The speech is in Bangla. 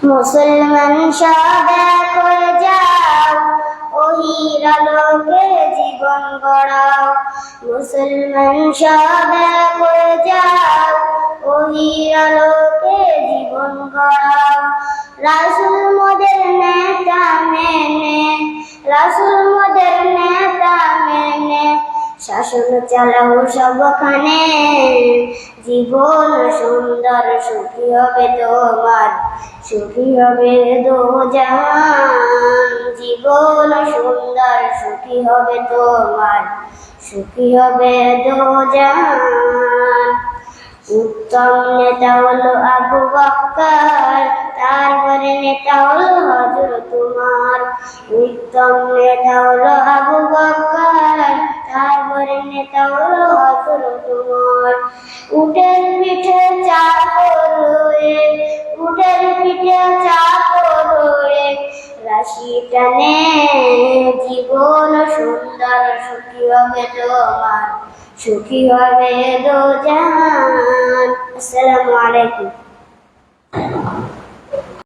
মুসলমান সব এক হয়ে যাও, ওহির আলোকে জীবন গড়াও। মুসলমান সব এক হয়ে যাও, ওহির আলোকে জীবন গড়াও। রাসূল মোদের নেতা মেনে, রাসূল মোদের নেতা মেনে শাসন চালাও সবখানে। জীবন সুন্দর সুখী হবে তোমার, সুখী হবে দোজাহান। জীবন সুন্দর সুখী হবে তোমার, সুখী হবে দোজাহান। উত্তম নেতা হলো আবু বকর, তারপরে নেতা হলো হযরত উমর। উত্তম নেতা হলো আবু বকর, তারপরে নেতা হলো হযরত উমর। উটের পিঠে চাপড়ে, উটের পিঠে চাপড়ে রাশি টানে। জীবন সুন্দর সুখী হবে তোমার, সুখী হবে দোজাহান। আসসালামু আলাইকুম।